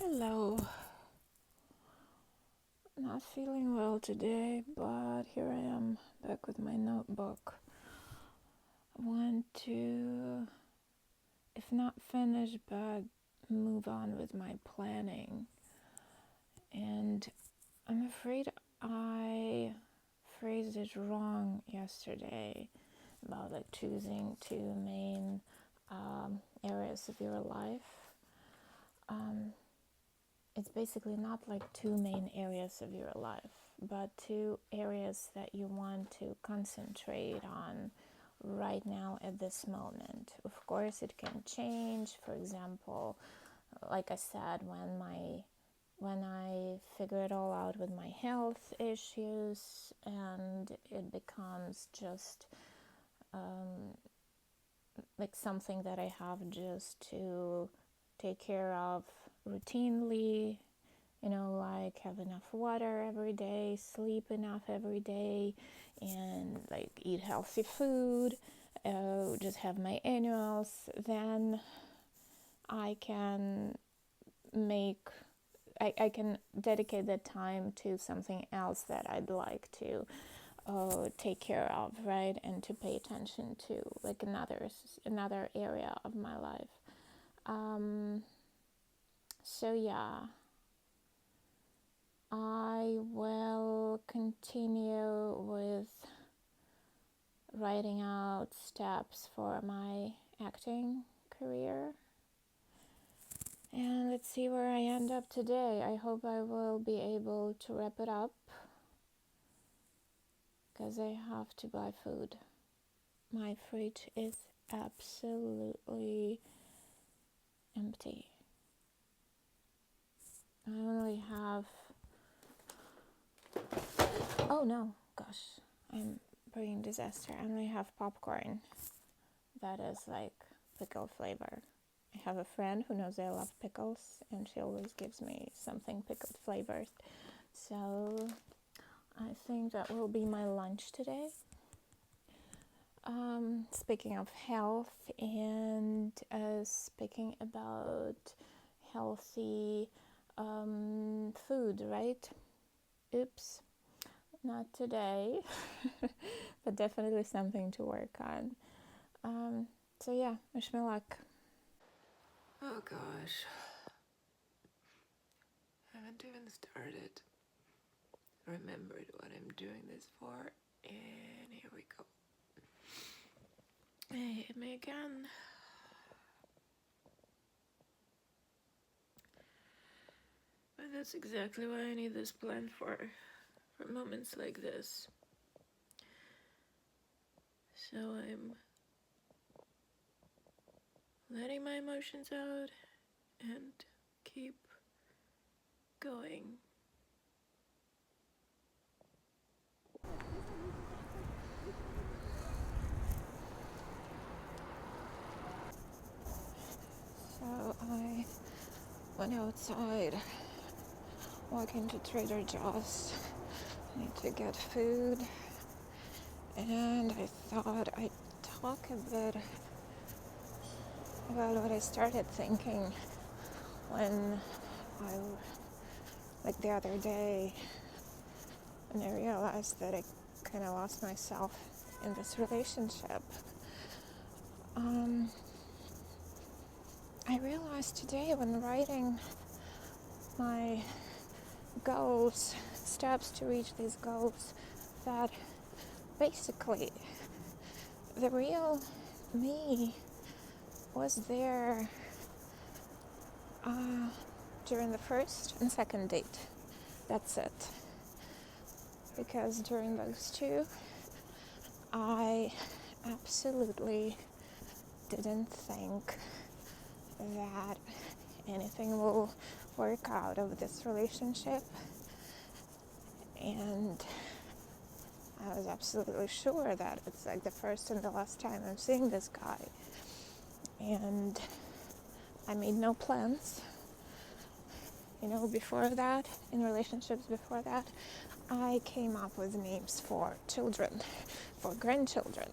Hello. Not feeling well today, but here I am back with my notebook. I want to, if not finish, but move on with my planning. And I'm afraid I phrased it wrong yesterday about like choosing two main areas of your life. It's basically not like two main areas of your life, but two areas that you want to concentrate on right now at this moment. Of course, it can change. For example, like I said, when I figure it all out with my health issues and it becomes just like something that I have just to take care of routinely, like have enough water every day, sleep enough every day, and like eat healthy food, just have my annuals, then I can I can dedicate that time to something else that I'd like to take care of, right? And to pay attention to, like another area of my life. So yeah, I will continue with writing out steps for my acting career. And let's see where I end up today. I hope I will be able to wrap it up because I have to buy food. My fridge is absolutely empty. I only have... Oh no, gosh, I'm bringing disaster. I only have popcorn that is like pickle flavor. I have a friend who knows I love pickles and she always gives me something pickled flavored. So I think that will be my lunch today. Speaking of health and speaking about healthy food, right? Oops, not today, but definitely something to work on. So yeah, wish me luck. Oh gosh, haven't even started. Remembered what I'm doing this for, and here we go. Hey, hit me again. But that's exactly what I need this plan for moments like this. So I'm letting my emotions out and keep going. So I went outside, walked into Trader Joe's, need to get food, and I thought I'd talk a bit about what I started thinking when like the other day, when I realized that I kind of lost myself in this relationship. I realized today when writing my goals, steps to reach these goals, that basically the real me was there during the first and second date. That's it. Because during those two, I absolutely didn't think that anything will work out of this relationship, and I was absolutely sure that it's like the first and the last time I'm seeing this guy, and I made no plans. Before that, in relationships before that, I came up with names for children, for grandchildren,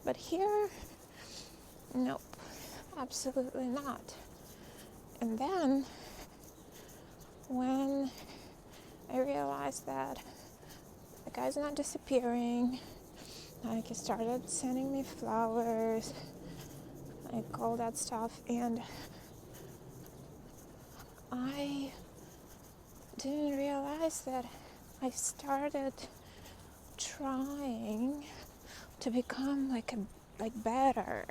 but here, nope, absolutely not. And then when I realized that the guy's not disappearing. Like, he started sending me flowers, like all that stuff, and I didn't realize that I started trying to become like better.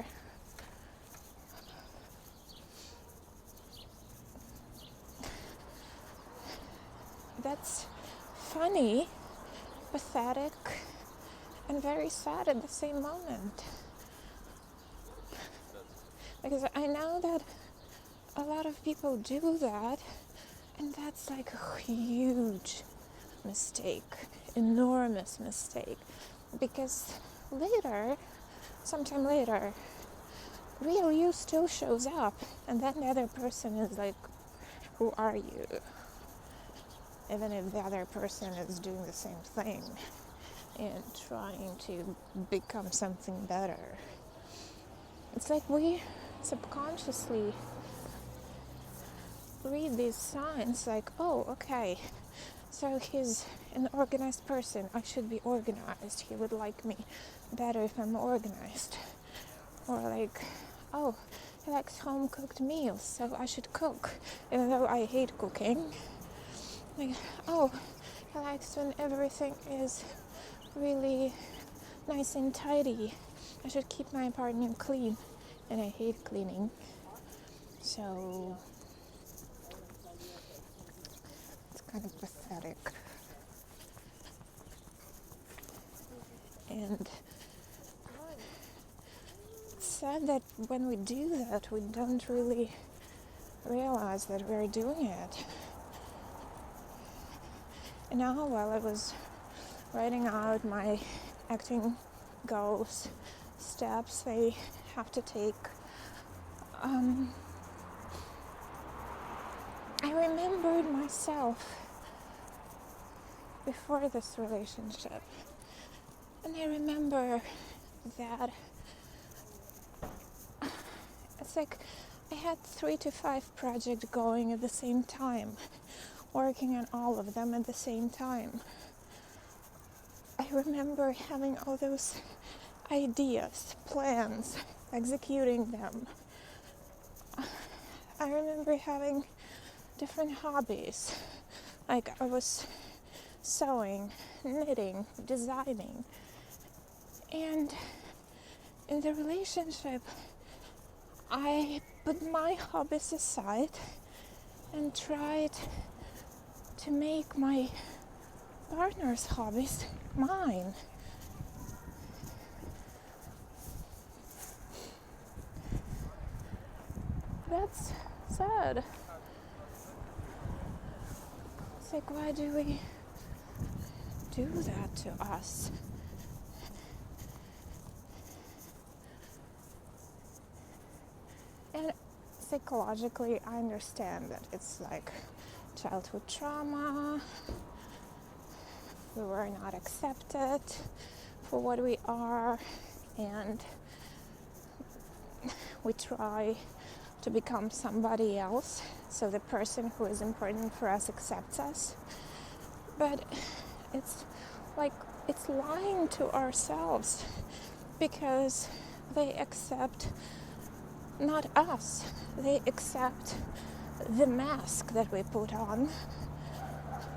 That's funny, pathetic, and very sad at the same moment. Because I know that a lot of people do that, and that's like a huge mistake, enormous mistake. Because later, sometime later, real you still shows up, and then the other person is like, who are you? Even if the other person is doing the same thing and trying to become something better. It's like we subconsciously read these signs like, oh, okay, so he's an organized person, I should be organized, he would like me better if I'm organized. Or like, oh, he likes home-cooked meals, so I should cook, even though I hate cooking. Like, oh, he likes when everything is really nice and tidy, I should keep my apartment clean, and I hate cleaning. So it's kind of pathetic. And it's sad that when we do that, we don't really realize that we're doing it. And now, while I was writing out my acting goals, steps I have to take, I remembered myself before this relationship. And I remember that it's like I had 3 to 5 projects going at the same time, working on all of them at the same time. I remember having all those ideas, plans, executing them. I remember having different hobbies, like I was sewing, knitting, designing. And in the relationship, I put my hobbies aside and tried to make my partner's hobbies mine. That's sad. It's like, why do we do that to us? And psychologically, I understand that it's like childhood trauma. We were not accepted for what we are, and we try to become somebody else so the person who is important for us accepts us. But it's like it's lying to ourselves, because they accept not us, they accept the mask that we put on,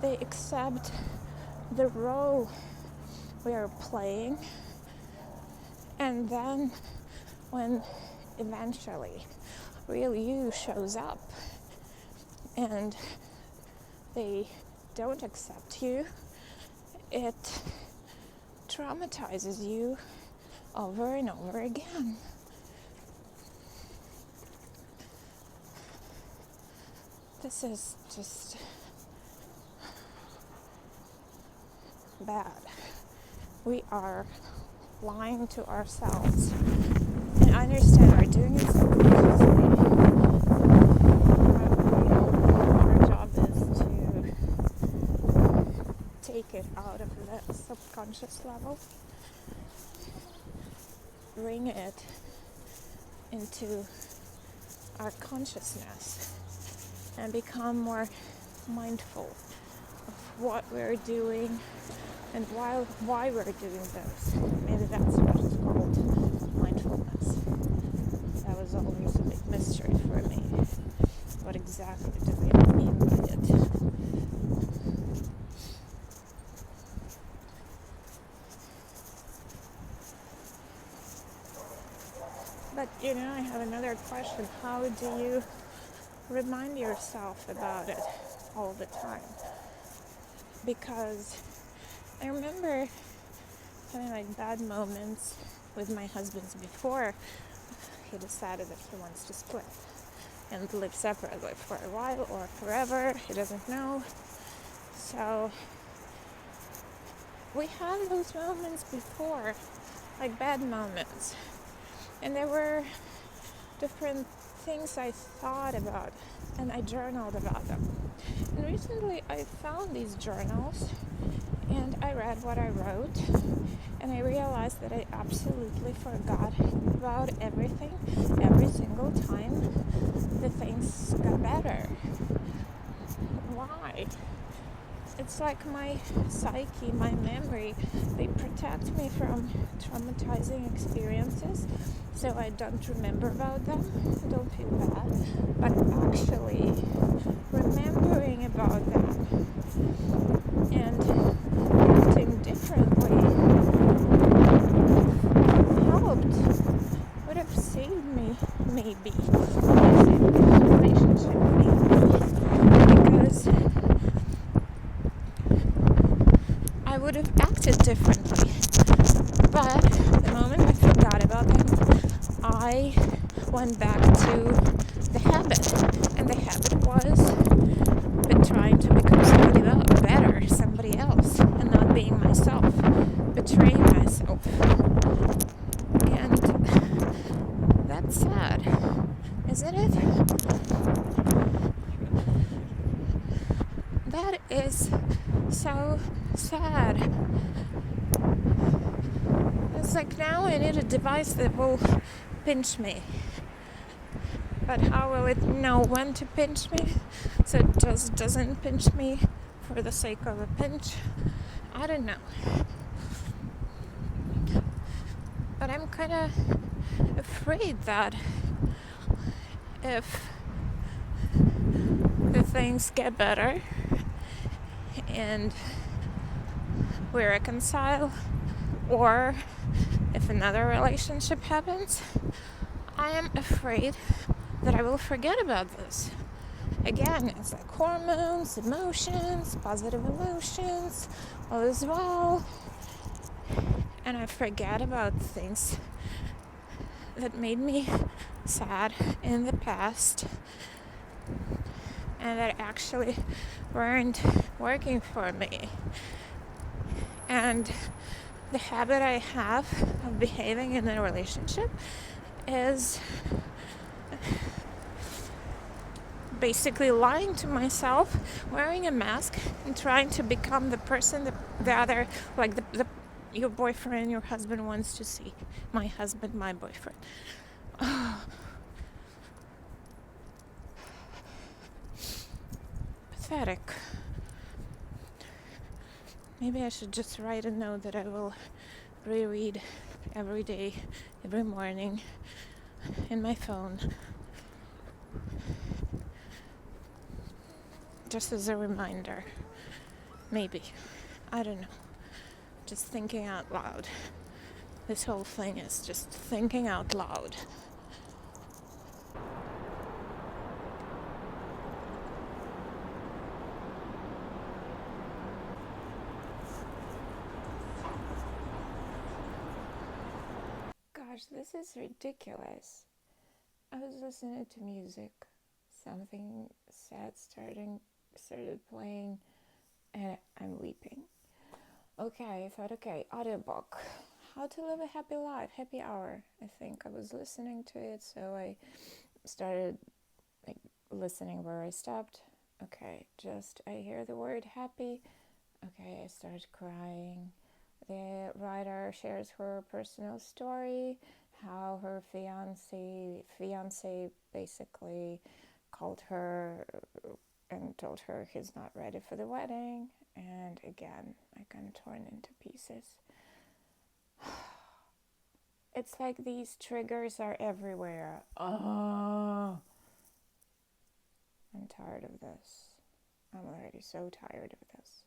they accept the role we are playing. And then when eventually real you shows up and they don't accept you, it traumatizes you over and over again. This is just bad. We are lying to ourselves. And I understand we're doing it subconsciously. Our job is to take it out of the subconscious level, bring it into our consciousness, and become more mindful of what we're doing and why we're doing those. Maybe that's what it's called, mindfulness. That was always a big mystery for me. What exactly do we mean by it? But I have another question. How do you remind yourself about it all the time? Because I remember having like bad moments with my husband before he decided that he wants to split and live separately for a while or forever. He doesn't know. So we had those moments before, like bad moments. And there were different things I thought about and I journaled about them. And recently I found these journals and I read what I wrote and I realized that I absolutely forgot about everything every single time the things got better. Why? It's like my psyche, my memory, they protect me from traumatizing experiences, so I don't remember about them, don't feel bad, but actually remembering about them and acting differently helped, would have saved me, maybe, saved the relationship, maybe, because I would have acted differently. But the moment I forgot about them, I went back to the habit. And the habit was trying to become somebody better, somebody else, and not being myself, betraying myself. And that's sad, isn't it? That is so sad. It's like now I need a device that will pinch me. But how will it know when to pinch me so it just doesn't pinch me for the sake of a pinch? I don't know. But I'm kind of afraid that if the things get better and we reconcile, or if another relationship happens, I am afraid that I will forget about this. Again, it's like hormones, emotions, positive emotions, all is well. And I forget about things that made me sad in the past and that actually weren't working for me. And the habit I have of behaving in a relationship is basically lying to myself, wearing a mask, and trying to become the person that the other, like your boyfriend, your husband wants to see. My husband, my boyfriend. Pathetic. Maybe I should just write a note that I will reread every day, every morning, in my phone. Just as a reminder. Maybe. I don't know. Just thinking out loud. This whole thing is just thinking out loud. Gosh, this is ridiculous. I was listening to music. Something sad started playing and I'm weeping. Okay, I thought, audiobook. How to Live a Happy Life, Happy Hour. I think I was listening to it, so I started listening where I stopped. Okay, I hear the word happy. Okay, I start crying. The writer shares her personal story, how her fiance basically called her and told her he's not ready for the wedding. And again, I got torn into pieces. It's like these triggers are everywhere. Oh, I'm tired of this. I'm already so tired of this.